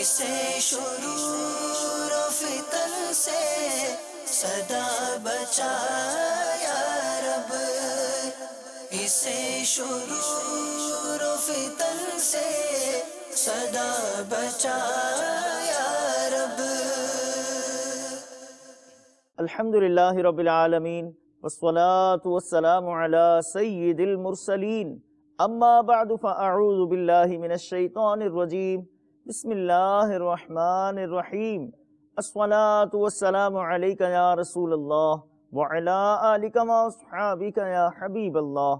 اسے شرور و فتن سے صدا بچا یا رب، اسے شرور و فتن سے صدا بچا یا رب۔ الحمدللہ رب العالمین والصلاة والسلام علی سید المرسلین، اما بعد فاعوذ باللہ من الشیطان الرجیم، بسم اللہ الرحمن الرحیم۔ الصلاة والسلام علیک یا رسول اللہ وعلی آلک واصحابک یا حبیب اللہ،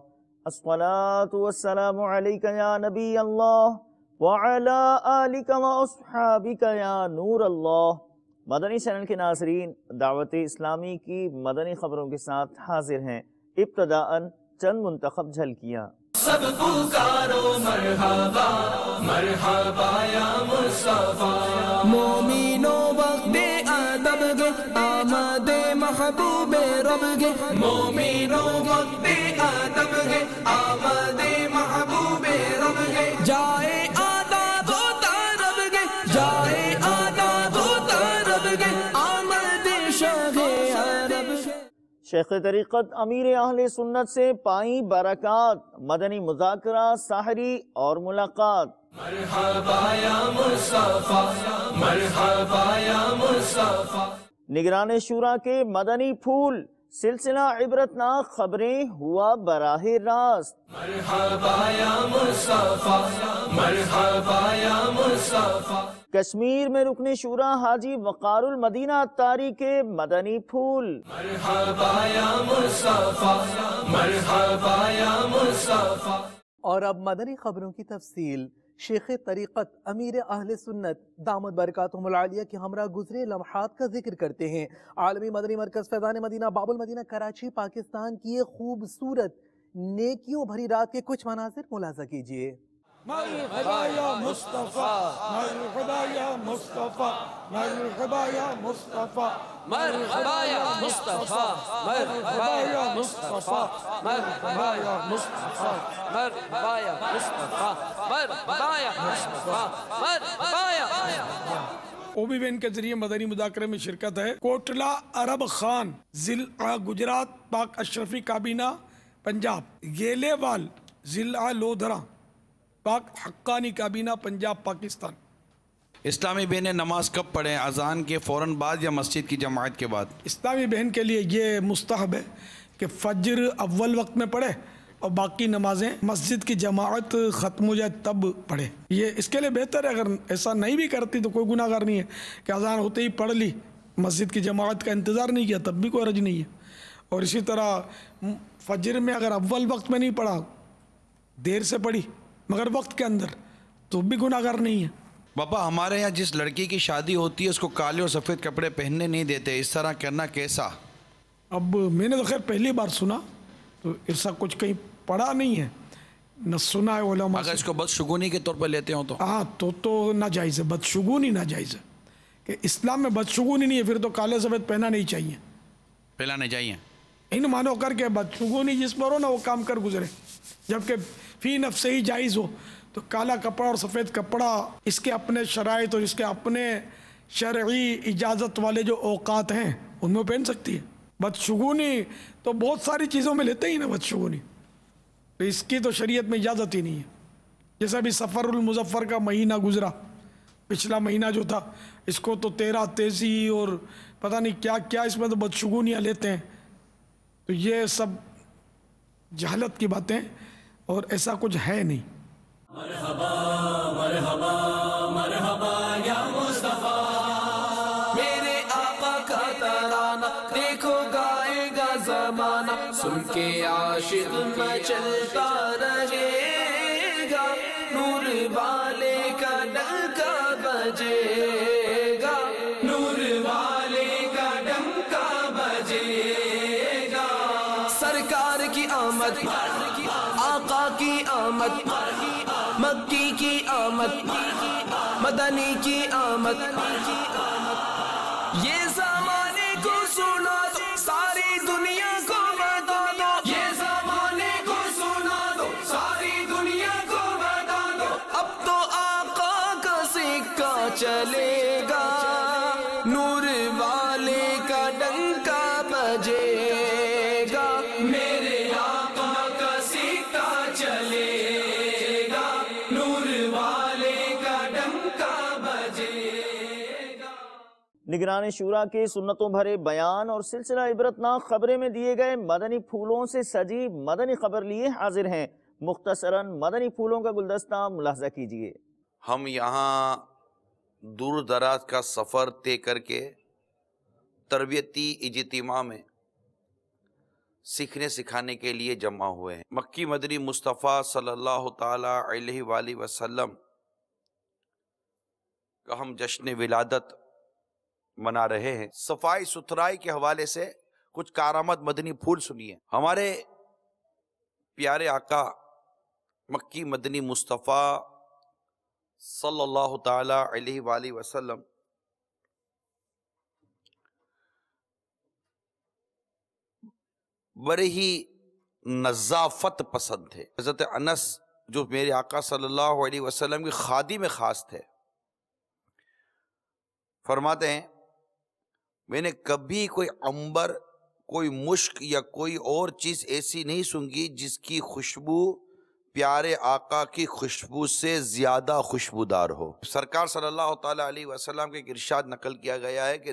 الصلاة والسلام علیک یا نبی اللہ وعلی آلک واصحابک یا نور اللہ۔ مدنی چینل کے ناظرین، دعوت اسلامی کی مدنی خبروں کے ساتھ حاضر ہیں۔ ابتداءً چند منتخب جھلکیاں۔ سب پکارو مرحبا مرحبا یا مصطفیٰ، مومنوں وقت ادب گے آمد محبوب رب گے، مومنوں وقت ادب گے آمد محبوب رب گے، جائے آداب و طرب گے، جائے آداب و طرب گے، آمد شاہ عرب گے۔ شیخ طریقت امیر اہل سنت سے پائیں برکات، مدنی مذاکرہ سحری اور ملاقات۔ مرحبا یا مصطفیٰ مرحبا یا مصطفیٰ، نگران شورا کے مدنی پھول، سلسلہ عبرتناک خبریں ہوا براہ راست۔ مرحبا یا مصطفیٰ مرحبا یا مصطفیٰ، کشمیر میں رکن شورا حاجی وقار المدینہ اتاری کے مدنی پھول۔ مرحبا یا مصطفیٰ مرحبا یا مصطفیٰ۔ اور اب مدنی خبروں کی تفصیل۔ شیخ طریقت امیر اہل سنت دامت برکاتہم العالیہ کے ہمراہ گزرے لمحات کا ذکر کرتے ہیں۔ عالمی مدنی مرکز فیضان مدینہ باب المدینہ کراچی پاکستان کی ایک خوبصورت نیکیوں بھری رات کے کچھ مناظر ملاحظہ کیجیے۔ مرحبا یا مصطفیٰ مرحبا یا مصطفیٰ مرحبا یا مصطفیٰ مرحبا یا مصطفیٰ مرحبا یا مصطفیٰ مرحبا یا مصطفیٰ مرحبا یا مصطفیٰ مرحبا یا مصطفیٰ مرحبا یا مصطفیٰ۔ اوبی وین کے ذریعے مدنی مذاکرے میں شرکت ہے۔ کوٹلہ عرب خان ضلع گجرات پاک اشرفی کابینہ پنجاب، گیلے وال ضلع لودھرا پاک حقانی کابینہ پنجاب پاکستان۔ اسلامی بہنیں نماز کب پڑھیں؟ اذان کے فوراً بعد یا مسجد کی جماعت کے بعد؟ اسلامی بہن کے لیے یہ مستحب ہے کہ فجر اول وقت میں پڑھے اور باقی نمازیں مسجد کی جماعت ختم ہو جائے تب پڑھے۔ یہ اس کے لیے بہتر ہے، اگر ایسا نہیں بھی کرتی تو کوئی گناہ گار نہیں ہے کہ اذان ہوتے ہی پڑھ لی، مسجد کی جماعت کا انتظار نہیں کیا، تب بھی کوئی حرج نہیں ہے۔ اور اسی طرح فجر میں اگر اول وقت میں نہیں پڑھا، دیر سے پڑھی مگر وقت کے اندر، تو بھی گناہ گار نہیں ہے۔ باپا، ہمارے یہاں جس لڑکی کی شادی ہوتی ہے اس کو کالے اور سفید کپڑے پہننے نہیں دیتے، اس طرح کرنا کیسا؟ اب میں نے تو خیر پہلی بار سنا، تو ایسا کچھ کہیں پڑھا نہیں ہے، نہ سنا ہے علماء سے۔ اگر اس کو بدشگونی کے طور پر لیتے ہوں تو؟ ہاں تو ناجائز ہے، بدشگونی ناجائز ہے، کہ اسلام میں بدشگونی نہیں ہے، پھر تو کالے سفید پہننا نہیں چاہیے، پہلانے چاہیے۔ ان مانو کر کے بدشگونی جس پر ہو نا وہ کام کر گزرے، جبکہ فی نفس ہی جائز ہو تو کالا کپڑا اور سفید کپڑا اس کے اپنے شرائط اور اس کے اپنے شرعی اجازت والے جو اوقات ہیں ان میں پہن سکتی ہے۔ بدشگونی تو بہت ساری چیزوں میں لیتے ہی نا بدشگونی، تو اس کی تو شریعت میں اجازت ہی نہیں ہے۔ جیسا بھی سفر المظفر کا مہینہ گزرا، پچھلا مہینہ جو تھا، اس کو تو تیرہ تیزی اور پتہ نہیں کیا کیا اس میں تو بدشگونیاں لیتے ہیں، تو یہ سب جہالت کی باتیں اور ایسا کچھ ہے نہیں۔ مرحبا مرحبا مرحبا یا مصطفیٰ، میرے آقا کا ترانہ دیکھو گائے گا زمانہ، سن کے عاشق میں چلتا رہے گا، نور والے کا ڈنکا بجے گا، نور والے کا ڈنکا بجے گا، سرکار کی آمد، آقا کی آمد، مکی کی آمد، مدنی کی آمد، یہ زمانے کو سنا دو، ساری دنیا کو بتا دو، یہ زمانے کو سنا دو، ساری دنیا کو بتا دو، اب تو آقا کا سکہ چل چلے گا نور والے کا ڈنکا بجے گا میرے آقا کا سکہ چلے گا نور والے کا ڈنکا بجے گا۔ نگران شورا کے سنتوں بھرے بیان اور سلسلہ عبرتناک خبریں میں دیے گئے مدنی پھولوں سے سجی مدنی خبر لیے حاضر ہیں۔ مختصراً مدنی پھولوں کا گلدستہ ملاحظہ کیجیے۔ ہم یہاں دور دراز کا سفر طے کر کے تربیتی اجتماع میں سیکھنے سکھانے کے لیے جمع ہوئے ہیں۔ مکی مدنی مصطفیٰ صلی اللہ تعالی علیہ وآلہ وسلم کا ہم جشن ولادت منا رہے ہیں۔ صفائی ستھرائی کے حوالے سے کچھ کارآمد مدنی پھول سنیے۔ ہمارے پیارے آقا مکی مدنی مصطفیٰ صلی اللہ تعالی علیہ وآلہ وسلم بڑے ہی نظافت پسند تھے۔ حضرت انس جو میرے آقا صلی اللہ علیہ وسلم کی خادم خاص تھے، فرماتے ہیں میں نے کبھی کوئی عنبر، کوئی مشک یا کوئی اور چیز ایسی نہیں سونگھی جس کی خوشبو پیارے آقا کی خوشبو سے زیادہ خوشبودار ہو۔ سرکار صلی اللہ تعالی علیہ وسلم کے ارشاد نقل کیا گیا ہے کہ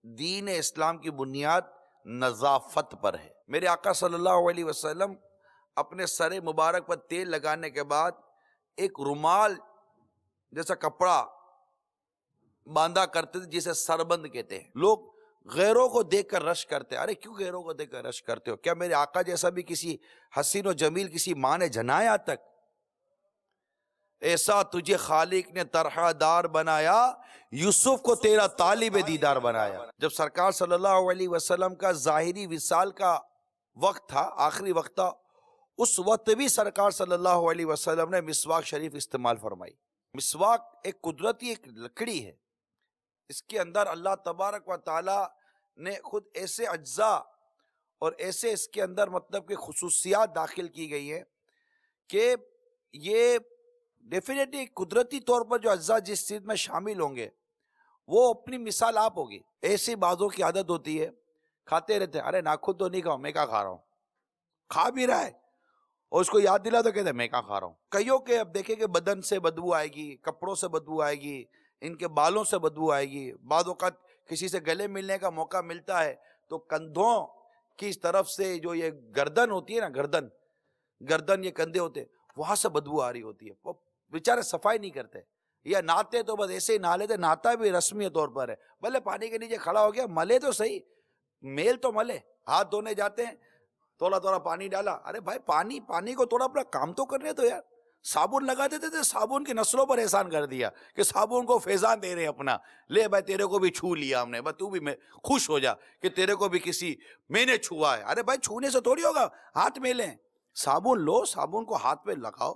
دین اسلام کی بنیاد نظافت پر ہے۔ میرے آقا صلی اللہ علیہ وسلم اپنے سر مبارک پر تیل لگانے کے بعد ایک رومال جیسا کپڑا باندھا کرتے تھے جسے سربند کہتے ہیں۔ لوگ غیروں کو دیکھ کر رش کرتے، ارے کیوں غیروں کو دیکھ کر رش کرتے ہو؟ کیا میرے آقا جیسا بھی کسی حسین و جمیل کسی ماں نے جنایا تک؟ ایسا تجھے خالق نے طرح دار بنایا، یوسف کو تیرا طالب دیدار بنایا۔ جب سرکار صلی اللہ علیہ وسلم کا ظاہری وصال کا وقت تھا، آخری وقت تھا، اس وقت بھی سرکار صلی اللہ علیہ وسلم نے مسواک شریف استعمال فرمائی۔ مسواک ایک قدرتی ایک لکڑی ہے، اس کے اندر اللہ تبارک و تعالی نے خود ایسے اجزاء اور ایسے اس کے اندر مطلب کہ خصوصیات داخل کی گئی ہیں کہ یہ ڈیفینیٹلی قدرتی طور پر جو اجزاء جس چیز میں شامل ہوں گے وہ اپنی مثال آپ ہوگی۔ ایسی بازوں کی عادت ہوتی ہے، کھاتے رہتے ہیں، ارے ناخن تو نہیں کھاؤ، میں کیا کھا رہا ہوں، کھا بھی رہا ہے اور اس کو یاد دلا تو کہتے ہیں میں کیا کھا رہا ہوں۔ کئیوں کے اب دیکھیں کہ بدن سے بدبو آئے گی، کپڑوں سے بدبو آئے گی، ان کے بالوں سے بدبو آئے گی۔ بعض اوقات کسی سے گلے ملنے کا موقع ملتا ہے تو کندھوں کی طرف سے جو یہ گردن ہوتی ہے نا، گردن یہ کندھے ہوتے ہیں، وہاں سے بدبو آ رہی ہوتی ہے۔ وہ بیچارے صفائی نہیں کرتے، یا نہاتے تو بس ایسے ہی نہا لیتے، نہاتا بھی رسمی طور پر ہے، بھلے پانی کے نیچے کھڑا ہو گیا، ملے تو صحیح، میل تو ملے۔ ہاتھ دھونے جاتے ہیں، تھوڑا پانی ڈالا، ارے بھائی پانی کو تھوڑا اپنا کام تو کرنے تو یار۔ صابن لگا دیتے تھے، صابن کی نسلوں پر احسان کر دیا کہ صابن کو فیضان دے رہے اپنا، لے بھائی تیرے کو بھی چھو لیا ہم نے، بس تو بھی خوش ہو جا کہ تیرے کو بھی میں نے چھوا ہے۔ ارے بھائی چھونے سے تھوڑی ہوگا، ہاتھ میں لیں، صابن لو، صابن کو ہاتھ پہ لگاؤ،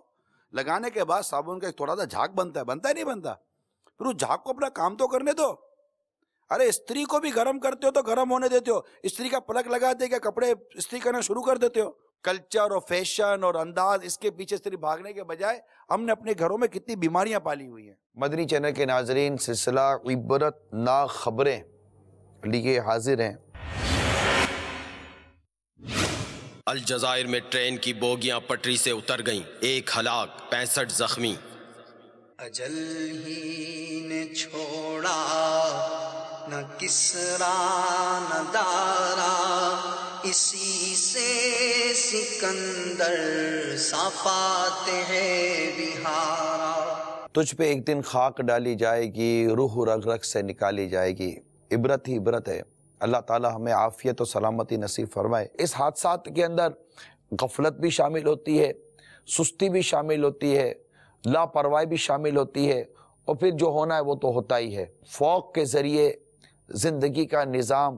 لگانے کے بعد صابن کا تھوڑا سا جھاگ بنتا ہے نہیں بنتا، پھر اس جھاگ کو اپنا کام تو کرنے دو۔ ارے استری کو بھی گرم کرتے ہو تو گرم ہونے دیتے ہو، استری کا پلک لگا دے کے کپڑے استری کرنا شروع کر دیتے ہو۔ کلچر اور فیشن اور انداز، اس کے پیچھے صرف بھاگنے کے بجائے ہم نے اپنے گھروں میں کتنی بیماریاں پالی ہوئی ہیں۔ مدنی چینل کے ناظرین، سلسلہ عبرت ناک خبریں لیے حاضر ہیں۔ الجزائر میں ٹرین کی بوگیاں پٹری سے اتر گئیں، 1 ہلاک 65 زخمی۔ اجل ہی نے چھوڑا نہ کسرا نہ دارا، اسی سے سکندر صفات ہے بہارا۔ تجھ پہ ایک دن خاک ڈالی جائے گی، روح رگ رگ سے نکالی جائے گی۔ عبرت ہی عبرت ہے۔ اللہ تعالی ہمیں عافیت و سلامتی نصیب فرمائے۔ اس حادثات کے اندر غفلت بھی شامل ہوتی ہے، سستی بھی شامل ہوتی ہے، لاپرواہی بھی شامل ہوتی ہے، اور پھر جو ہونا ہے وہ تو ہوتا ہی ہے۔ فوق کے ذریعے زندگی کا نظام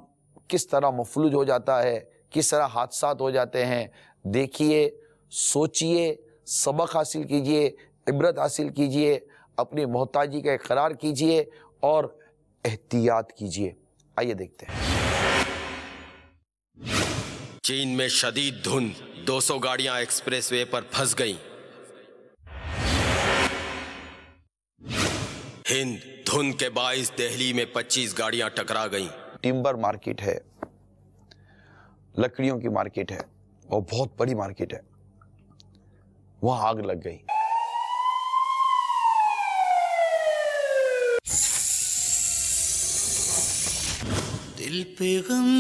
کس طرح مفلوج ہو جاتا ہے، کس طرح حادثات ہو جاتے ہیں۔ دیکھیے، سوچئے، سبق حاصل کیجئے، عبرت حاصل کیجئے، اپنی محتاجی کا اقرار کیجئے اور احتیاط کیجئے۔ آئیے دیکھتے ہیں۔ چین میں شدید دھند، 200 گاڑیاں ایکسپریس وے پر پھنس گئیں۔ ہند دھند کے باعث دہلی میں 25 گاڑیاں ٹکرا گئیں۔ ٹمبر مارکیٹ ہے، لکڑیوں کی مارکیٹ ہے اور بہت بڑی مارکیٹ ہے، وہاں آگ لگ گئی۔ دل پہ غم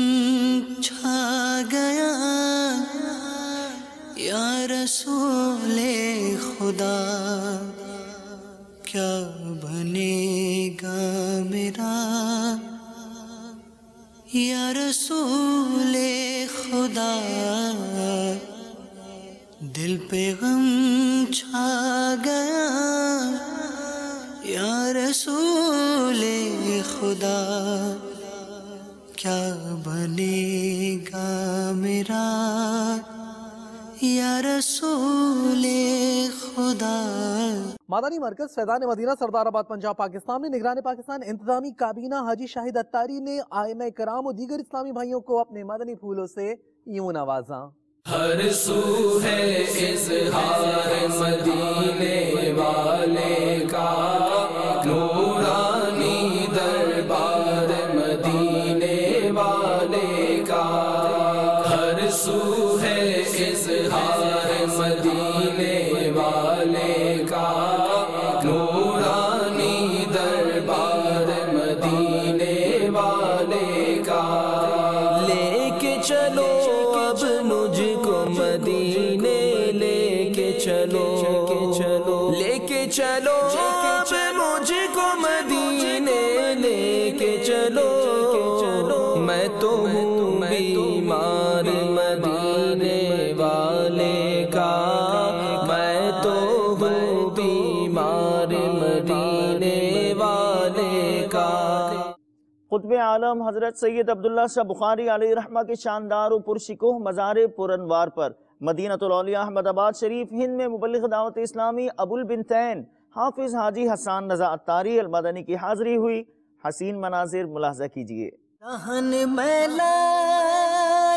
چھا گیا یا رسول خدا، کیا بنے گا میرا یا رسول خدا، دل پہ غم چھا گیا یا رسول خدا، کیا بنے گا میرا یا رسول خدا۔ مدنی مرکز فیضان مدینہ سردار آباد پنجاب پاکستان میں نگران پاکستان انتظامی کابینہ حاجی شاہد اتاری نے ائمہ کرام اور دیگر اسلامی بھائیوں کو اپنے مدنی پھولوں سے یوں نوازا۔ ہر سو ہے اظہار مدینے والے کا، نورانی دربار مدینے والے کا، ہر سو ہے اظہار مدینے والے کا، نورانی دربار مدینے والے کا، لے کے چلو اب مجھ کو مدینے، لے کے چلو لے کے چلو اب مجھ کو مدینے، لے کے چلو میں تو ہوں بیمار مدینے والے کا، میں تو ہوں بیمار مدینے والے کا۔ قطب عالم حضرت سید عبداللہ شاہ بخاری علیہ رحمہ کے شاندار و پرشکوہ مزار پرانوار پر مدینۃ الاولیاء احمد آباد شریف ہند میں مبلغ دعوت اسلامی ابو البنتین حافظ حاجی حسان رضا اتاری المدنی کی حاضری ہوئی۔ حسین مناظر ملاحظہ کیجیے۔ دہن میلا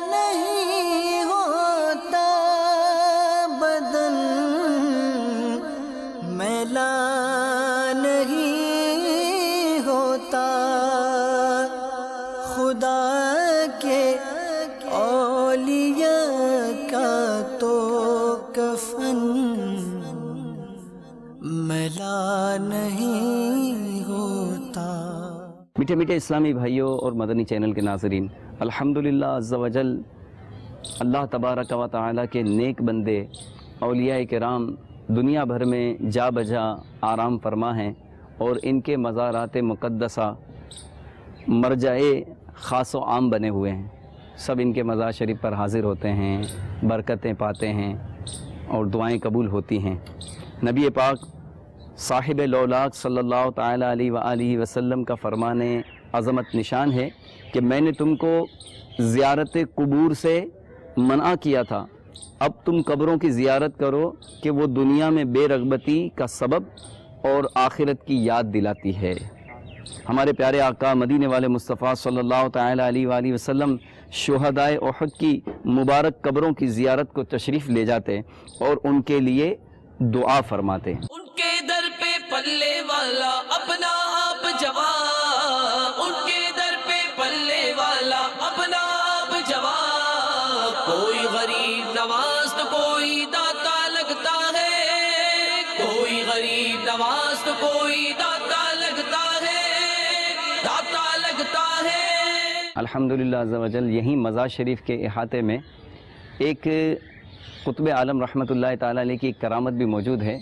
نہیں ہوتا، بدن میلا نہیں ہوتا، خدا کے اولیاء کا تو کفن میلا نہیں ہوتا۔ میٹھے میٹھے اسلامی بھائیوں اور مدنی چینل کے ناظرین، الحمدللہ عز و جل اللہ تبارک و تعالیٰ کے نیک بندے اولیاء کرام دنیا بھر میں جا بجا آرام فرما ہیں، اور ان کے مزارات مقدسہ مرجع خاص و عام بنے ہوئے ہیں۔ سب ان کے مزار شریف پر حاضر ہوتے ہیں، برکتیں پاتے ہیں اور دعائیں قبول ہوتی ہیں۔ نبی پاک صاحب لولاک صلی اللہ تعالیٰ علیہ وآلہ وسلم کا فرمان عظمت نشان ہے کہ میں نے تم کو زیارت قبور سے منع کیا تھا، اب تم قبروں کی زیارت کرو کہ وہ دنیا میں بے رغبتی کا سبب اور آخرت کی یاد دلاتی ہے۔ ہمارے پیارے آقا مدینے والے مصطفیٰ صلی اللہ تعالیٰ علیہ وآلہ وسلم شہدائے احد کی مبارک قبروں کی زیارت کو تشریف لے جاتے اور ان کے لیے دعا فرماتے۔ ان کے در پہ پلے والا اپنا آپ جواب، ان کے در پہ پلے والا اپنا آپ جواب، کوئی غریب نواز تو کوئی داتا لگتا ہے، کوئی غریب نواز تو کوئی داتا لگتا ہے، داتا لگتا ہے۔ الحمدللہ عز و جل یہیں مزار شریف کے احاطے میں ایک قطب عالم رحمۃ اللہ تعالیٰ علیہ کی ایک کرامت بھی موجود ہے۔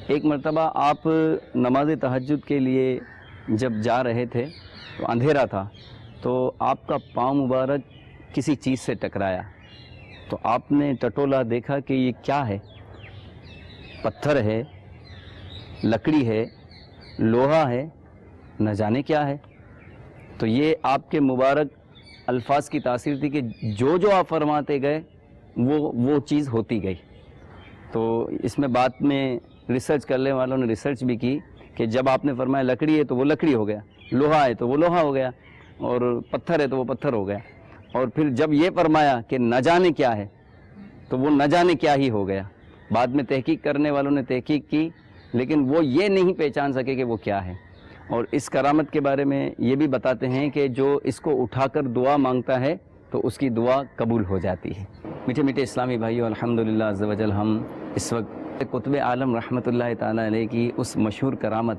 ایک مرتبہ آپ نماز تہجد کے لیے جب جا رہے تھے تو اندھیرا تھا، تو آپ کا پاؤں مبارک کسی چیز سے ٹکرایا، تو آپ نے ٹٹولا دیکھا کہ یہ کیا ہے، پتھر ہے، لکڑی ہے، لوہا ہے، نہ جانے کیا ہے۔ تو یہ آپ کے مبارک الفاظ کی تاثیر تھی کہ جو آپ فرماتے گئے وہ چیز ہوتی گئی۔ تو اس میں بات میں ریسرچ کرنے والوں نے ریسرچ بھی کی کہ جب آپ نے فرمایا لکڑی ہے تو وہ لکڑی ہو گیا، لوہا ہے تو وہ لوہا ہو گیا، اور پتھر ہے تو وہ پتھر ہو گیا، اور پھر جب یہ فرمایا کہ نہ جانے کیا ہے تو وہ نہ جانے کیا ہی ہو گیا۔ بعد میں تحقیق کرنے والوں نے تحقیق کی، لیکن وہ یہ نہیں پہچان سکے کہ وہ کیا ہے۔ اور اس کرامت کے بارے میں یہ بھی بتاتے ہیں کہ جو اس کو اٹھا کر دعا مانگتا ہے تو اس کی دعا قبول ہو جاتی ہے۔ میٹھے میٹھے اسلامی بھائیو، الحمدللہ عز و جل ہم اس وقت قطب عالم رحمۃ اللہ تعالیٰ علیہ کی اس مشہور کرامت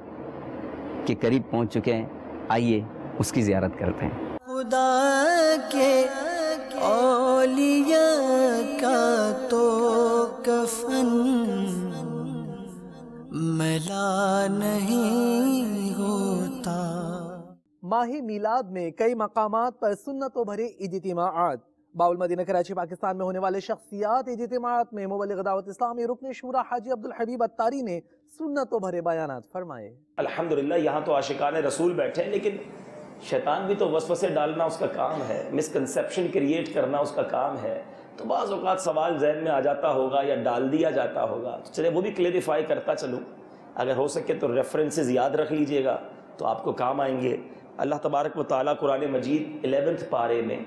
کے قریب پہنچ چکے ہیں۔ آئیے اس کی زیارت کرتے ہیں۔ خدا کے اولیاء کا تو کفن ملا نہیں ہوتا۔ ماہ میلاد میں کئی مقامات پر سنتوں بھرے اجتماعات۔ باب المدینہ کراچی پاکستان میں ہونے والے شخصیات اجتماعات میں مبلغ دعوت اسلامی رکن شورا حاجی عبدالحبیب اتاری نے سنتوں بھرے بیانات فرمائے۔ الحمدللہ یہاں تو عاشقان رسول بیٹھے ہیں، لیکن شیطان بھی تو وسوسے ڈالنا اس کا کام ہے، مسکنسیپشن کریٹ کرنا اس کا کام ہے، تو بعض اوقات سوال ذہن میں آ جاتا ہوگا یا ڈال دیا جاتا ہوگا، تو چلے وہ بھی کلیریفائی کرتا چلوں۔ اگر ہو سکے تو ریفرنسز یاد رکھ لیجئے گا تو آپ کو کام آئیں گے۔ اللہ تبارک و تعالیٰ قرآن مجید 11 پارے میں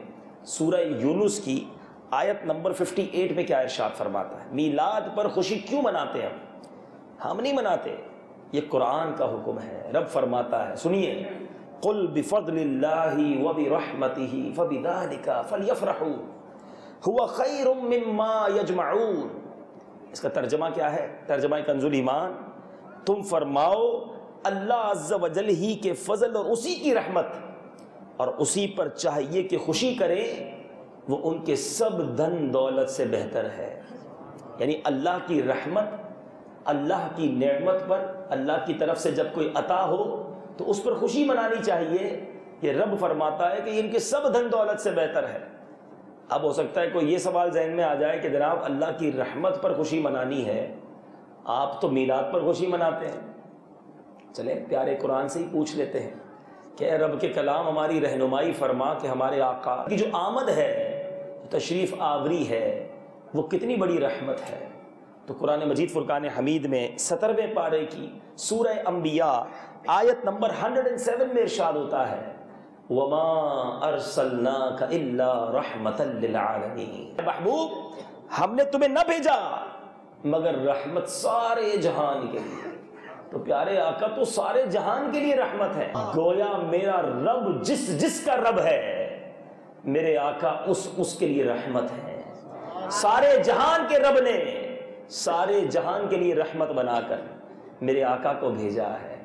سورہ یونس کی آیت نمبر 58 میں کیا ارشاد فرماتا ہے؟ میلاد پر خوشی کیوں مناتے ہیں ہم نہیں مناتے، یہ قرآن کا حکم ہے۔ رب فرماتا ہے، سنیے، قل بفضل اللہ وبرحمتہ فبذلک فلیفرحوا هو خیر مما یجمعون۔ اس کا ترجمہ کیا ہے؟ ترجمہ کنز الایمان، تم فرماؤ اللہ عز و جل ہی کے فضل اور اسی کی رحمت اور اسی پر چاہیے کہ خوشی کریں، وہ ان کے سب دھن دولت سے بہتر ہے۔ یعنی اللہ کی رحمت، اللہ کی نعمت پر، اللہ کی طرف سے جب کوئی عطا ہو تو اس پر خوشی منانی چاہیے۔ یہ رب فرماتا ہے کہ ان کے سب دھن دولت سے بہتر ہے۔ اب ہو سکتا ہے کوئی یہ سوال ذہن میں آ جائے کہ جناب اللہ کی رحمت پر خوشی منانی ہے، آپ تو میلاد پر خوشی مناتے ہیں۔ چلیں پیارے قرآن سے ہی پوچھ لیتے ہیں کہ اے رب کے کلام ہماری رہنمائی فرما کہ ہمارے آقا کی جو آمد ہے، تشریف آوری ہے، وہ کتنی بڑی رحمت ہے۔ تو قرآن مجید فرقان حمید میں 17ویں پارے کی سورہ انبیاء آیت نمبر 107 میں ارشاد ہوتا ہے، وَمَا أَرْسَلْنَاكَ إِلَّا رَحْمَةً لِلْعَالَمِينَ۔ محبوب ہم نے تمہیں نہ بھیجا مگر رحمت سارے جہان کے لیے۔ تو پیارے آقا تو سارے جہان کے لیے رحمت ہے۔ گویا میرا رب جس کا رب ہے، میرے آقا اس کے لیے رحمت ہے۔ سارے جہان کے رب نے سارے جہان کے لیے رحمت بنا کر میرے آقا کو بھیجا ہے،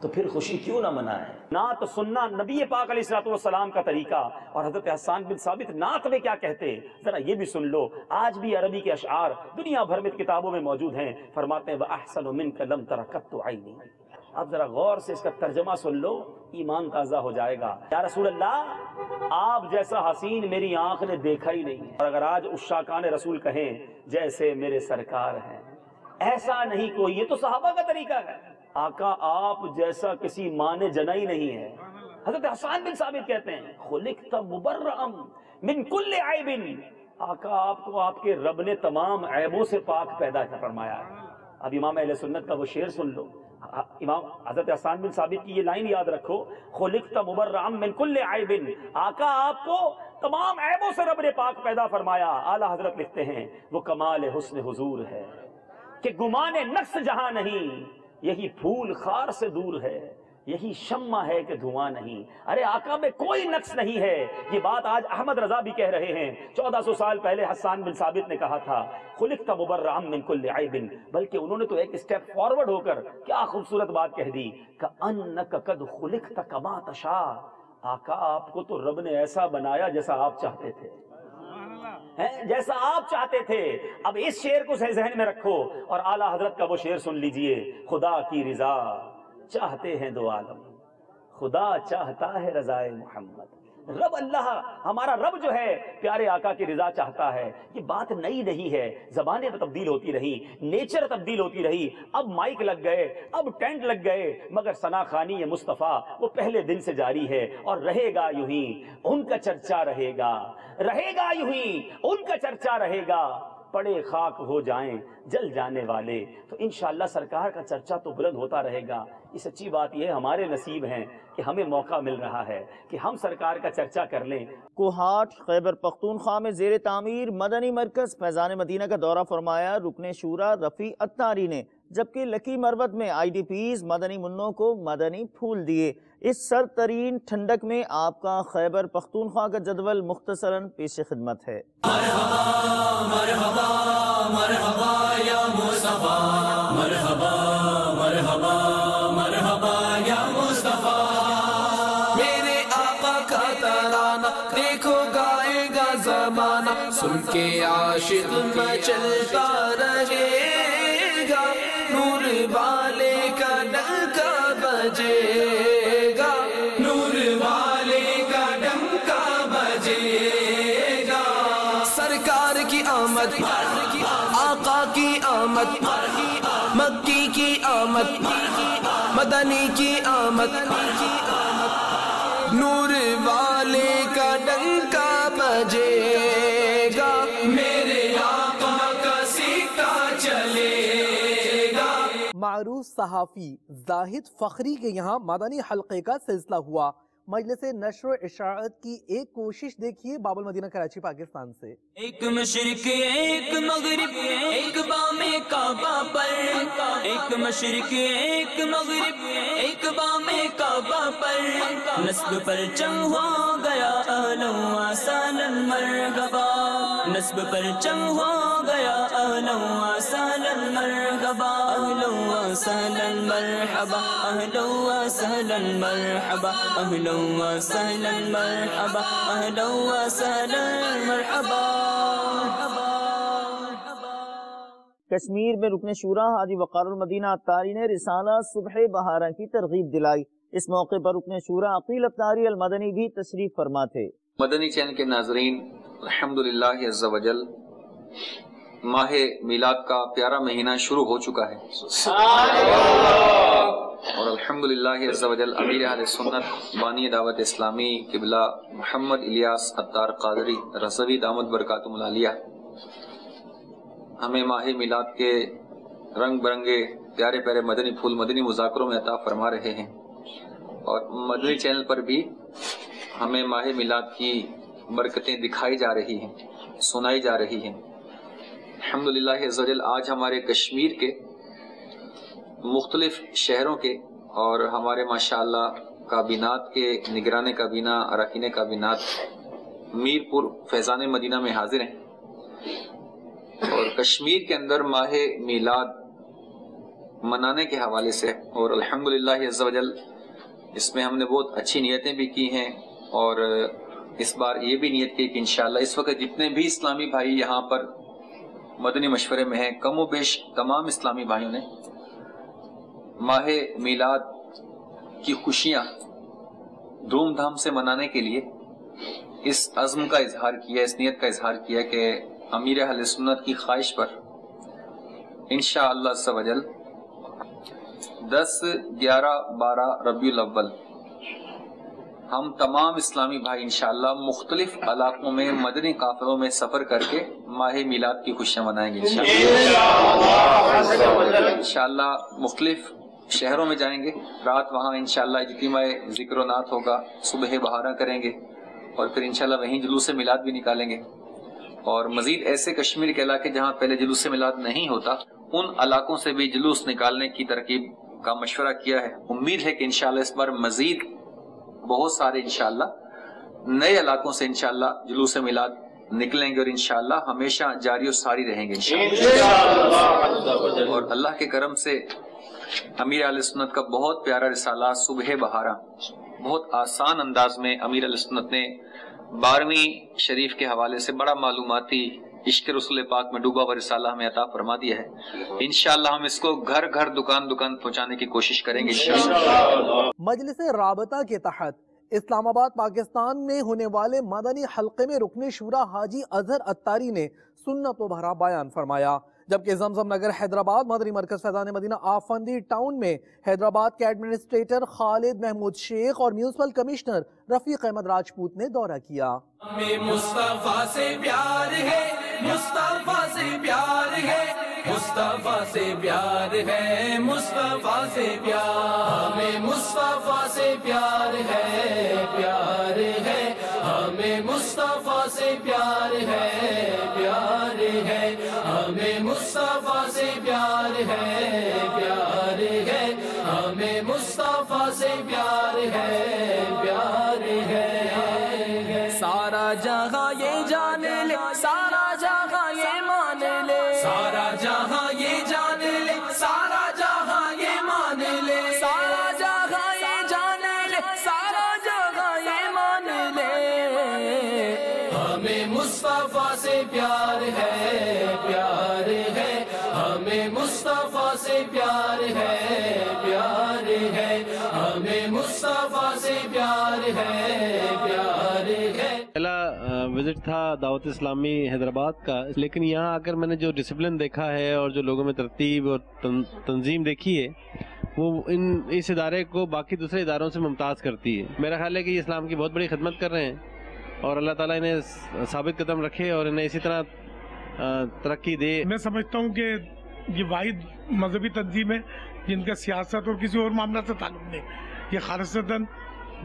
تو پھر خوشی کیوں نہ منائیں؟ نعت سننا نبی پاک علیہ الصلوۃ والسلام کا طریقہ۔ اور حضرت حسان بن ثابت نعت میں کیا کہتے، ذرا یہ بھی سن لو۔ آج بھی عربی کے اشعار دنیا بھر میں کتابوں میں موجود ہیں۔ فرماتے ہیں وَأَحْسَنُ مِنْكَ لَمْ تَرَ قَطُّ عَيْنِي۔ اب ذرا غور سے اس کا ترجمہ سن لو، ایمان تازہ ہو جائے گا۔ یا رسول اللہ، آپ جیسا حسین میری آنکھ نے دیکھا ہی نہیں۔ اور اگر آج عشاقان رسول کہیں جیسے میرے سرکار ہیں، ایسا نہیں کوئی، یہ تو صحابہ کا طریقہ ہے۔ آقا آپ جیسا کسی ماں نے جنا ہی نہیں ہے۔ حضرت حسان بن ثابت کہتے ہیں خلقت مبرئا من کل عیب، آقا آپ کو آپ کے رب نے تمام عیبوں سے پاک پیدا فرمایا ہے۔ اب امام اہل سنت کا وہ شعر سن لو، امام حضرت حسان بن ثابت کی یہ لائن یاد رکھو، خلقت مبرئا من کل عیب، آقا آپ کو تمام عیبوں سے رب نے پاک پیدا فرمایا۔ اعلیٰ حضرت لکھتے ہیں وہ کمال حسن حضور ہے کہ گمان نقص جہاں نہیں، یہی پھول خار سے دور ہے، یہی شمع ہے کہ دھواں نہیں۔ ارے آقا میں کوئی نقص نہیں ہے۔ یہ بات آج احمد رضا بھی کہہ رہے ہیں، 1400 سال پہلے حسان بن ثابت نے کہا تھا خلقت مبرئا من کل عیب، بلکہ انہوں نے تو ایک اسٹیپ فارورڈ ہو کر کیا خوبصورت بات کہہ دی، کأنک قد خلقت کما تشاء، آقا آپ کو تو رب نے ایسا بنایا جیسا آپ چاہتے تھے، جیسا آپ چاہتے تھے۔ اب اس شعر کو ذہن میں رکھو اور اعلیٰ حضرت کا وہ شعر سن لیجئے، خدا کی رضا چاہتے ہیں دو عالم، خدا چاہتا ہے رضائے محمد۔ رب اللہ ہمارا رب جو ہے پیارے آقا کی رضا چاہتا ہے۔ یہ بات نئی نہیں ہے، زبانیں تبدیل ہوتی رہی، نیچر تبدیل ہوتی رہی، اب مائک لگ گئے، اب ٹینٹ لگ گئے، مگر ثنا خوانی یہ مصطفیٰ وہ پہلے دن سے جاری ہے اور رہے گا یوں ہی، ان کا چرچا رہے گا، رہے گا یوں ہی، ان کا چرچا رہے گا، پڑے خاک ہو جائیں جل جانے والے، تو انشاءاللہ سرکار کا چرچا تو بلند ہوتا رہے گا۔ یہ سچی بات یہ ہمارے نصیب ہیں کہ ہمیں موقع مل رہا ہے کہ ہم سرکار کا چرچا کر لیں۔ کوہاٹ خیبر پختونخوا میں زیر تعمیر مدنی مرکز فیضان مدینہ کا دورہ فرمایا رکن شورا رفیع اتاری نے، جبکہ لکی مروت میں IDPs مدنی منوں کو مدنی پھول دیے۔ اس سر ترین ٹھنڈک میں آپ کا خیبر پختونخوا کا جدول مختصراً پیش خدمت ہے۔ مرحبا مرحبا مرحبا یا مصطفیٰ، مرحبا مرحبا مرحبا یا مصطفیٰ، میرے آقا کا ترانہ دیکھو گائے گا زمانہ، سن کے عاشق مچلتا رہے گا، نور والے کا ڈنکا بجے گا، نور والے کا ڈنکا بجے گا، سرکار کی آمد، آقا کی آمد، مکی کی آمد، مدنی کی آمد، نور والے کا ڈنکا بجے گا، میرے آقا کا سکہ چلے گا۔ معروف صحافی زاہد فخری کے یہاں مدنی حلقے کا سلسلہ ہوا۔ مجلس نشر و اشاعت کی ایک کوشش دیکھیے باب المدینہ کراچی پاکستان سے۔ ایک مشرق ایک مغرب ایک بام کعبہ پر، ایک مشرق ایک مغرب ایک بام کعبہ پر، نسب پر چنگ ہو گیا اہلاً و سہلاً مرحبا، نسب پر چنگ ہو گیا اہلاً و سہلاً مرحبا، اہلاً و سہلاً مرحبا، اہلاً و سہلاً مرحبا، اہلاً و سہلاً مرحبا، اہلاً و سہلاً مرحبا۔ کشمیر میں رکن شورا حاجی وقار المدینہ عطاری نے رسالہ صبح بہارا کی ترغیب دلائی۔ اس موقع پر رکن شورا عقیل عطاری المدنی بھی تشریف فرما تھے۔ مدنی چینل کے ناظرین، الحمدللہ عز و جل ماہ میلاد کا پیارا مہینہ شروع ہو چکا ہے، اور الحمدللہ عز و جل امیر اہل سنت بانی دعوت اسلامی قبلہ محمد الیاس عطار قادری رضوی دامت برکاتہم العالیہ ہمیں ماہ میلاد کے رنگ برنگے پیارے پیارے مدنی پھول مدنی مذاکروں میں عطا فرما رہے ہیں، اور مدنی چینل پر بھی ہمیں ماہ میلاد کی برکتیں دکھائی جا رہی ہیں، سنائی جا رہی ہیں۔ الحمدللہ عز و جل آج ہمارے کشمیر کے مختلف شہروں کے اور ہمارے ماشاءاللہ کابینات کے نگران کابینہ اراکین کابینات میرپور فیضان مدینہ میں حاضر ہیں، اور کشمیر کے اندر ماہ میلاد منانے کے حوالے سے، اور الحمدللہ عز و جل اس میں ہم نے بہت اچھی نیتیں بھی کی ہیں، اور اس بار یہ بھی نیت کی کہ انشاءاللہ اس وقت جتنے بھی اسلامی بھائی یہاں پر مدنی مشورے میں ہیں، کم و بیش تمام اسلامی بھائیوں نے ماہ میلاد کی خوشیاں دھوم دھام سے منانے کے لیے اس عزم کا اظہار کیا، اس نیت کا اظہار کیا کہ امیر اہل سنت کی خواہش پر انشاءاللہ عز و جل 10، 11، 12 ربیع الاول ہم تمام اسلامی بھائی انشاءاللہ مختلف علاقوں میں مدنی قافلوں میں سفر کر کے ماہ میلاد کی خوشیاں منائیں گے انشاءاللہ مختلف شہروں میں جائیں گے، رات وہاں انشاءاللہ اجتماع ذکر و نعت ہوگا، صبح بہارا کریں گے، اور پھر انشاءاللہ وہیں جلوس میلاد بھی نکالیں گے، اور مزید ایسے کشمیر کے علاقے جہاں پہلے جلوس میلاد نہیں ہوتا ان علاقوں سے بھی جلوس نکالنے کی ترکیب کا مشورہ کیا ہے۔ امید ہے کہ انشاءاللہ اس بار مزید بہت سارے انشاءاللہ نئے علاقوں سے انشاءاللہ جلوس میلاد نکلیں گے، اور انشاءاللہ ہمیشہ جاری و ساری رہیں گے انشاءاللہ۔ اور اللہ کے کرم سے امیر اہل سنت کا بہت پیارا رسالہ صبح بہارا بہت آسان انداز میں امیر اہل سنت نے 12ویں شریف کے حوالے سے بڑا معلوماتی عشق رسول پاک میں ڈوبا ہوا رسالہ ہمیں عطا فرما دیا ہے۔ انشاءاللہ ہم اس کو گھر گھر دکان دکان پہنچانے کی کوشش کریں گے انشاءاللہ۔ مجلس رابطہ کے تحت اسلام آباد پاکستان میں ہونے والے مدنی حلقے میں رکن شورا حاجی اظہر عطاری نے سنت و بھرا بیان فرمایا، جبکہ زمزم نگر حیدرآباد مدنی مرکز فیضان مدینہ آفندی ٹاؤن میں حیدرآباد کے ایڈمنسٹریٹر خالد محمود شیخ اور میونسپل کمشنر رفیق احمد راجپوت نے دورہ کیا۔ ہمیں مصطفیٰ سے پیار ہے، مصطفیٰ سے پیار ہے، مصطفیٰ سے پیار ہے، مصطفیٰ سے پیار، ہمیں مصطفیٰ سے پیار ہے، پیار ہے، ہمیں مصطفیٰ سے پیار ہے، پیار ہے، ہمیں مصطفیٰ سے سے پیار ہے، پیار ہے ہمیں مصطفیٰ سے پیار ہے، پیار ہے سارا جہاں یہ جان لے، سارا جہاں یہ مان لے، سارا جہاں یہ جان لے، سارا جہاں یہ مان لے، سارا جہاں یہ جان لے، سارا جہاں یہ مان لے ہمیں مصطفیٰ سے پیار ہے، پیار ہے ہمیں مصطفیٰ سے پیار ہے، پیار ہے ہمیں مصطفیٰ سے پیار ہے، پیار ہے۔ پہلا وزٹ تھا دعوت اسلامی حیدرآباد کا، لیکن یہاں آ کر میں نے جو ڈسپلن دیکھا ہے اور جو لوگوں میں ترتیب اور تنظیم دیکھی ہے وہ اس ادارے کو باقی دوسرے اداروں سے ممتاز کرتی ہے۔ میرا خیال ہے کہ یہ اسلام کی بہت بڑی خدمت کر رہے ہیں اور اللہ تعالیٰ انہیں ثابت قدم رکھے اور انہیں اسی طرح ترقی دے۔ میں سمجھتا ہوں کہ یہ واحد مذہبی تنظیم ہے جن کا سیاست اور کسی اور معاملہ سے تعلق نہیں، یہ خالصتاً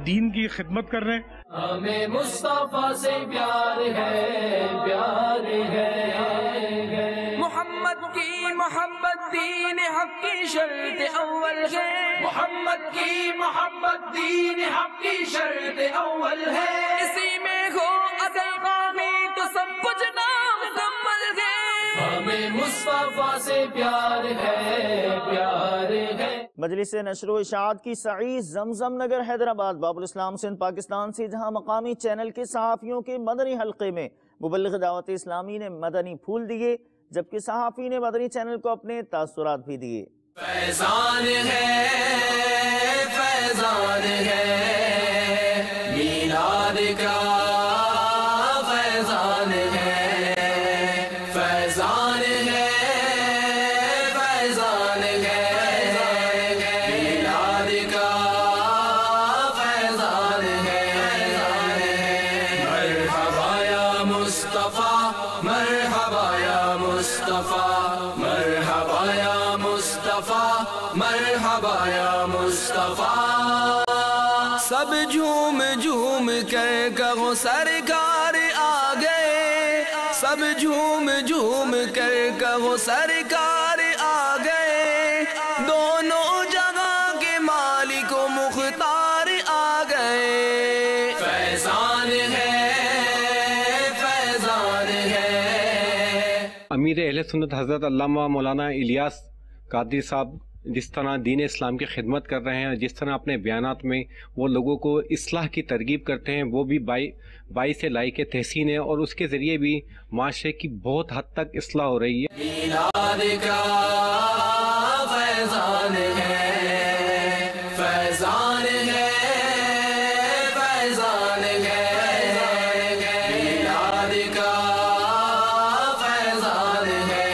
دین کی خدمت کر رہے ہیں۔ ہمیں مصطفیٰ سے پیار ہے، پیار ہے محمد کی محبت دین حق کی شرط اول ہے، محمد کی محبت دین حق کی شرط اول ہے، اسی میں ہو اصل قامی تو سب کچھ نام مکمل ہے، ہمیں مصطفیٰ سے پیار ہے، پیار ہے۔ مجلس نشر و اشاعت کی سعید زمزم نگر حیدرآباد باب الاسلام سندھ پاکستان سے، جہاں مقامی چینل کے صحافیوں کے مدنی حلقے میں مبلغ دعوت اسلامی نے مدنی پھول دیے، جبکہ صحافی نے مدنی چینل کو اپنے تاثرات بھی دیے۔ فیضان ہے، فیضان ہے میلاد کا، فیضان ہے، فیضان ہے، فیضان ہے میلاد کا، فیضان ہے، مرحبا یا مصطفیٰ، مرحبا یا مصطفیٰ، مرحبا یا مصطفیٰ، مرحبا یا مصطفیٰ، سب جھوم جھوم کر کہو سرکار آ گئے، سب جھوم جھوم کر کہو سرکار آ گئے، دونوں جگہ کے مالک و مختار آ گئے، فیضان ہے، فیضان ہے۔ امیر اہل سنت حضرت علامہ مولانا الیاس قادری صاحب جس طرح دین اسلام کی خدمت کر رہے ہیں، جس طرح اپنے بیانات میں وہ لوگوں کو اصلاح کی ترغیب کرتے ہیں، وہ بھی باعث لائق تحسین ہے اور اس کے ذریعے بھی معاشرے کی بہت حد تک اصلاح ہو رہی ہے۔ میلاد کا فیضان ہے، فیضان ہے، فیضان ہے میلاد کا، فیضان ہے۔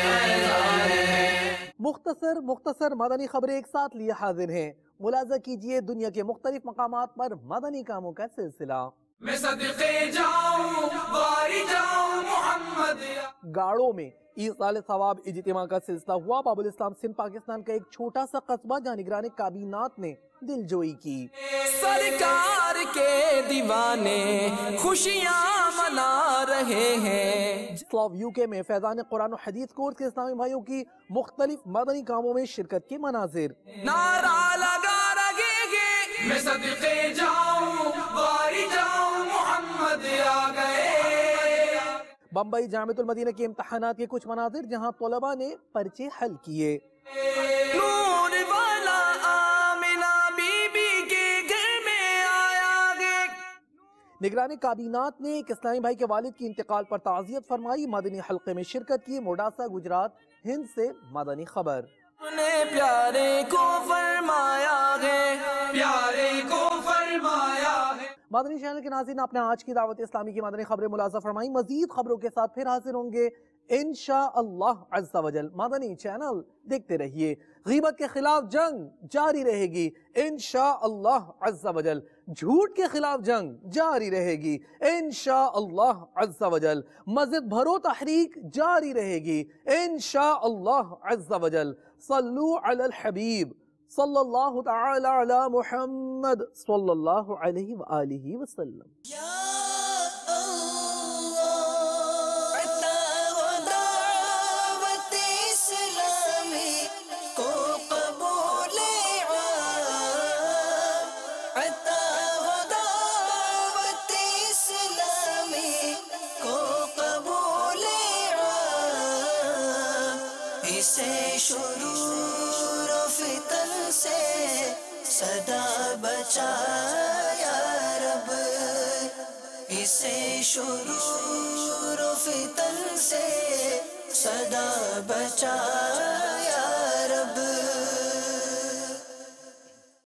مختصر مدنی خبریں ایک ساتھ لیے حاضر ہیں، ملاحظہ کیجئے دنیا کے مختلف مقامات پر مدنی کاموں کا سلسلہ۔ میں صدقے جاؤں باری جاؤں محمد، گاڑوں میں ایصال ثواب اجتماع کا سلسلہ ہوا۔ باب الاسلام سندھ پاکستان کا ایک چھوٹا سا قصبہ جہاں نگران کابینات نے دل جوئی کی۔ سرکار کے دیوانے خوشیاں منا رہے ہیں۔ اسلاف UK میں فیضان قرآن و حدیث کورس کے اسلامی بھائیوں کی مختلف مدنی کاموں میں شرکت کے مناظر۔ نعرہ لگا رہے گے میں صدقے جاؤں باری جاؤں محمد آ گئے۔ بمبئی جامعۃ المدینہ کے امتحانات کے کچھ مناظر جہاں طلباء نے پرچے حل کیے۔ نور والا آمنہ بی بی کے گھر میں آیا گے۔ نگران کابینات نے ایک اسلامی بھائی کے والد کی انتقال پر تعزیت فرمائی، مدنی حلقے میں شرکت کی۔ موڈاسا گجرات ہند سے مدنی خبر۔ اپنے پیارے کو فرمایا ہے، پیارے کو فرمایا ہے۔ مدنی چینل کے ناظرین، آپ نے آج کی دعوت اسلامی کی مدنی خبریں ملاحظہ فرمائی۔ مزید خبروں کے ساتھ پھر حاضر ہوں گے انشاءاللہ عز و جل۔ مدنی چینل دیکھتے رہیے۔ غیبت کے خلاف جنگ جاری رہے گی انشاءاللہ عز و جل۔ جھوٹ کے خلاف جنگ جاری رہے گی انشاءاللہ عز و جل۔ مزید بھرو تحریک جاری رہے گی انشاءاللہ عز و جل۔ صلو علی الحبیب صلی اللہ تعالی علی محمد صلی اللہ علیہ وآلہ وسلم۔ عطا و دعوت اسلام اسے شرور و فتن سے صدا بچا یا رب، اسے شرور و فتن سے صدا بچا یا